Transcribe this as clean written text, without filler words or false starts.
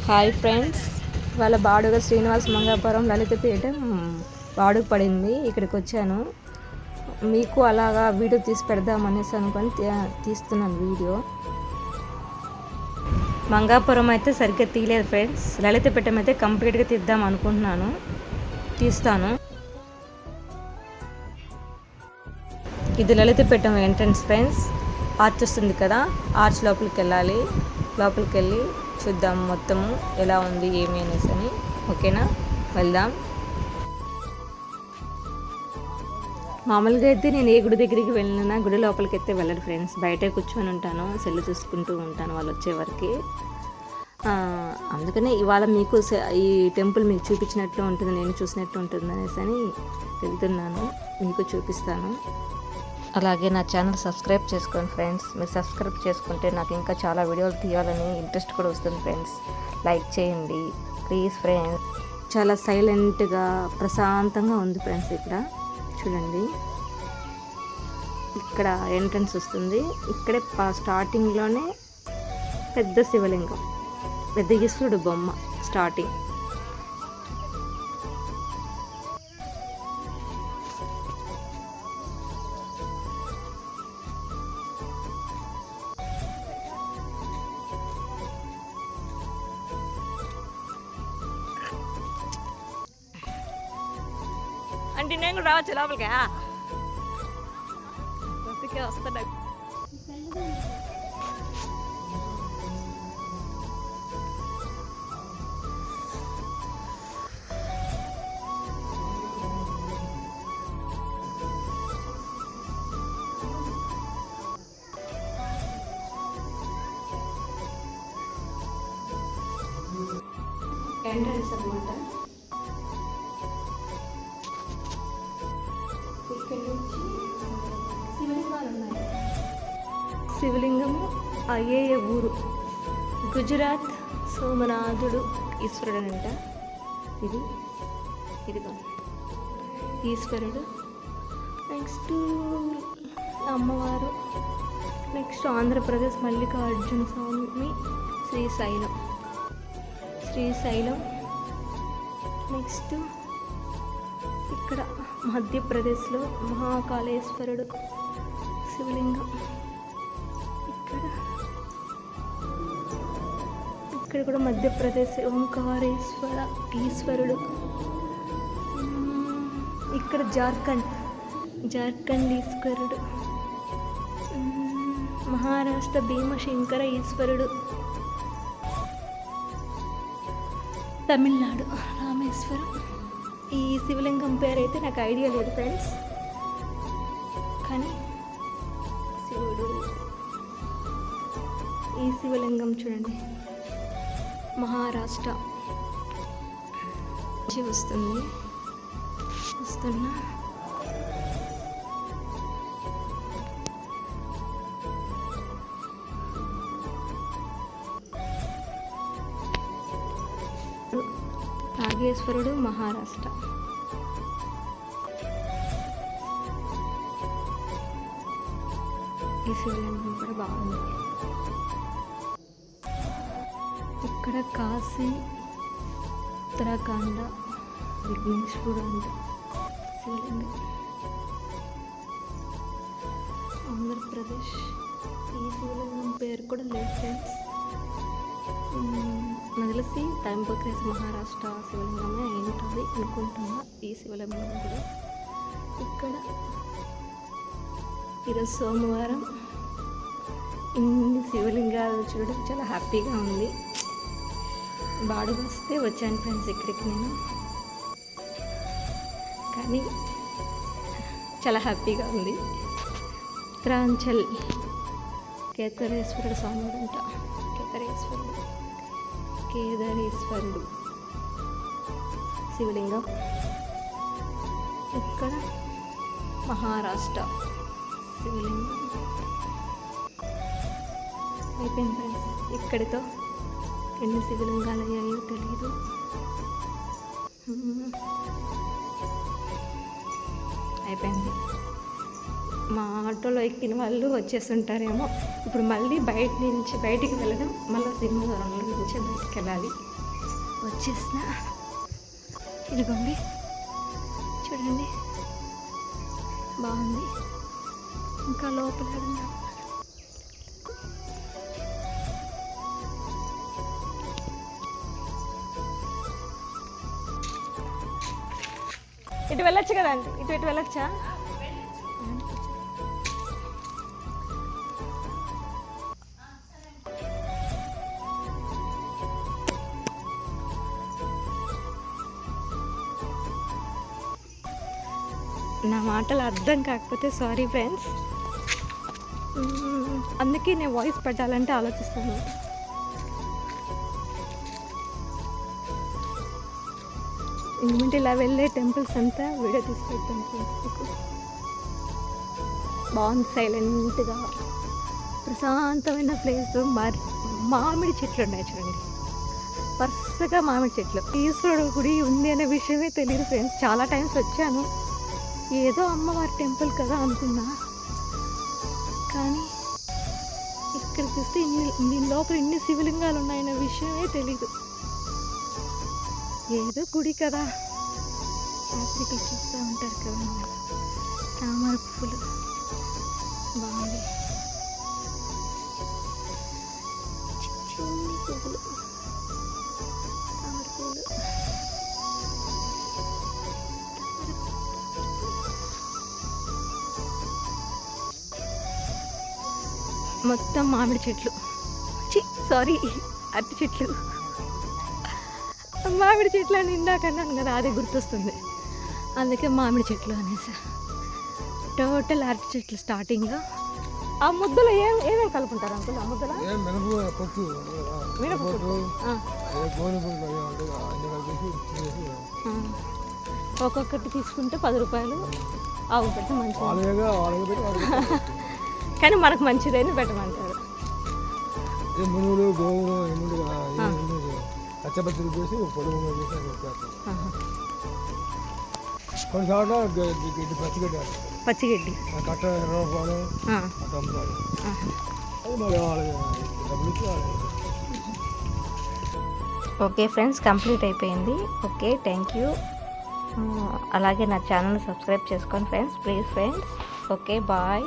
Hi friends, వాళ్ళ బాడుగ శ్రీనివాస్ మంగాపురం లలితపీఠం బాడుగ పడింది. ఇక్కడికి వచ్చాను. మీకు అలాగా వీడియో తీసి పెడదామనేసి అనుకొని తీస్తున్నాను వీడియో. మంగాపురం అయితే సరిగ్గా తీయలేదు ఫ్రెండ్స్. లలితపీఠం అయితే కంప్లీట్గా తీద్దాం అనుకుంటున్నాను. తీస్తాను. ఇది లలితపీఠం ఎంట్రన్స్ ఫ్రెండ్స్. ఆర్చ్ వస్తుంది కదా, ఆర్చ్ లోపలికి వెళ్ళాలి. లోపలికి వెళ్ళి చూద్దాం మొత్తము ఎలా ఉంది ఏమి అనేసి అని. ఓకేనా, వెళ్దాం. మామూలుగా అయితే నేను ఏ గుడి దగ్గరికి వెళ్ళినా గుడి లోపలికి అయితే వెళ్ళను ఫ్రెండ్స్. బయటే కూర్చొని ఉంటాను, సెల్ చూసుకుంటూ ఉంటాను వాళ్ళు వచ్చే వరకు. అందుకనే ఇవాళ మీకు ఈ టెంపుల్ మీకు చూపించినట్లు ఉంటుంది, నేను చూసినట్టు ఉంటుంది అనేసి అని వెళ్తున్నాను. మీకు చూపిస్తాను. అలాగే నా ఛానల్ సబ్స్క్రైబ్ చేసుకోండి ఫ్రెండ్స్. మీరు సబ్స్క్రైబ్ చేసుకుంటే నాకు ఇంకా చాలా వీడియోలు తీయాలని ఇంట్రెస్ట్ కూడా వస్తుంది ఫ్రెండ్స్. లైక్ చేయండి ప్లీజ్ ఫ్రెండ్స్. చాలా సైలెంట్గా ప్రశాంతంగా ఉంది ఫ్రెండ్స్. ఇక్కడ చూడండి, ఇక్కడ ఎంట్రన్స్ వస్తుంది. ఇక్కడే స్టార్టింగ్లోనే పెద్ద శివలింగం, పెద్ద ఈశ్వరుడు బొమ్మ స్టార్టింగ్. అంటే నేను కూడా రావచ్చు లోపలికి. అందుకే వస్తాను. ఎంట్రన్స్ అనమాట. ఇక్కడ నుంచి శివలింగాలు ఉన్నాయి. శివలింగము అయ్యే ఊరు గుజరాత్ సోమనాథుడు ఈశ్వరుడు అంట. ఇదిగో ఈశ్వరుడు. నెక్స్ట్ అమ్మవారు. నెక్స్ట్ ఆంధ్రప్రదేశ్ మల్లికార్జున స్వామి శ్రీశైలం. నెక్స్ట్ ఇక్కడ మధ్యప్రదేశ్లో మహాకాళేశ్వరుడు శివలింగం. ఇక్కడ కూడా మధ్యప్రదేశ్ ఓంకారేశ్వర ఈశ్వరుడు. ఇక్కడ జార్ఖండ్ ఈశ్వరుడు. మహారాష్ట్ర భీమశంకర ఈశ్వరుడు. తమిళనాడు రామేశ్వరం. ఈ శివలింగం పేరు అయితే నాకు ఐడియా లేదు ఫ్రెండ్స్, కానీ శివుడు. ఈ శివలింగం చూడండి, మహారాష్ట్ర వస్తున్నా. నాగేశ్వరుడు మహారాష్ట్ర. ఈ శివలింగం కూడా బాగుంది. ఇక్కడ కాశీ ఉత్తరాఖండ విఘ్నేశ్వరుడు అంట శివలింగం. ఆంధ్రప్రదేశ్. ఈ శివలింగం పేరు కూడా లేదు ఫ్రెండ్స్. నాకు తెలిసి తాంబక్రేజ్ మహారాష్ట్ర శివలింగమే ఉంటుంది అనుకుంటున్నా. ఈ శివలింగం కూడా ఇక్కడ. ఈరోజు సోమవారం. ఇన్ని శివలింగాలు చూడడం చాలా హ్యాపీగా ఉంది. బాడుగ వస్తే వచ్చాను ఫ్రెండ్స్ ఇక్కడికి నేను, కానీ చాలా హ్యాపీగా ఉంది. ఉత్తరాంచల్ కేదారేశ్వరుడు స్వామి అంట. కేదారేశ్వరుడు శివలింగం. ఇక్కడ మహారాష్ట్ర శివలింగం. అయిపోయింది ఫ్రెండ్స్. ఇక్కడితో ఎన్ని శివలింగాలు అయ్యాయో తెలీదు. అయిపోయింది. మా ఆటోలో ఎక్కిన వాళ్ళు వచ్చేస్తుంటారేమో. ఇప్పుడు మళ్ళీ బయటికి వెళ్ళడం, మళ్ళీ సింహద్వారంలో నుంచి బయటికి వెళ్ళాలి. వచ్చేసిన ఇదిగోండి, చూడండి బాగుంది. ఇంకా లోపల వెళ్దాం. ఇటు వెళ్ళొచ్చు కదండి, ఇటు వెళ్ళొచ్చా? నా మాటలు అర్థం కాకపోతే సారీ ఫ్రెండ్స్. అందుకే నేను వాయిస్ పెట్టాలంటే ఆలోచిస్తాను. ఎందుకంటే ఇలా వెళ్ళే టెంపుల్స్ అంతా వీడియో తీసి పెడతాను ఫ్రెండ్స్. మీకు బాగుంది, సైలెంట్గా ప్రశాంతమైన ప్లేస్. మామిడి చెట్లు ఉన్నాయి చూడండి, వరుసగా మామిడి చెట్లు. ఈశ్వరుడు గుడి ఉంది అనే విషయమే తెలియదు ఫ్రెండ్స్. చాలా టైమ్స్ వచ్చాను, ఏదో అమ్మవారి టెంపుల్ కదా అనుకున్నా, కానీ ఇక్కడ చూస్తే దీని లోపల ఇన్ని శివలింగాలు ఉన్నాయన్న విషయమే తెలీదు. ఏదో గుడి కదా, రాత్రికి చూస్తూ ఉంటారు కదా తామర పువ్వులు. బాగుంది, చిన్ని పువ్వులు, తామర పువ్వులు. మొత్తం మామిడి చెట్లు, సారీ అరటి చెట్లు. మామిడి చెట్లు అని ఇందాక అన్నాను కదా, అదే గుర్తొస్తుంది, అందుకే మామిడి చెట్లు అనేసి. టోటల్ అరటి చెట్లు స్టార్టింగ్. ఆ ముద్దలో ఏమేమి కలుపుకుంటారు అంకుల్? ఆ ముద్దలో ఒక్కొక్కటి తీసుకుంటే 10 రూపాయలు. ఆవు పెట్టి మంచిగా, కానీ మనకు మంచిదని పెట్టమంటారు. పచ్చిగడ్డి ఓకే ఫ్రెండ్స్, కంప్లీట్ అయిపోయింది. Okay, thank you. అలాగే నా ఛానల్ సబ్స్క్రైబ్ చేసుకోండి friends, please friends. Okay, bye.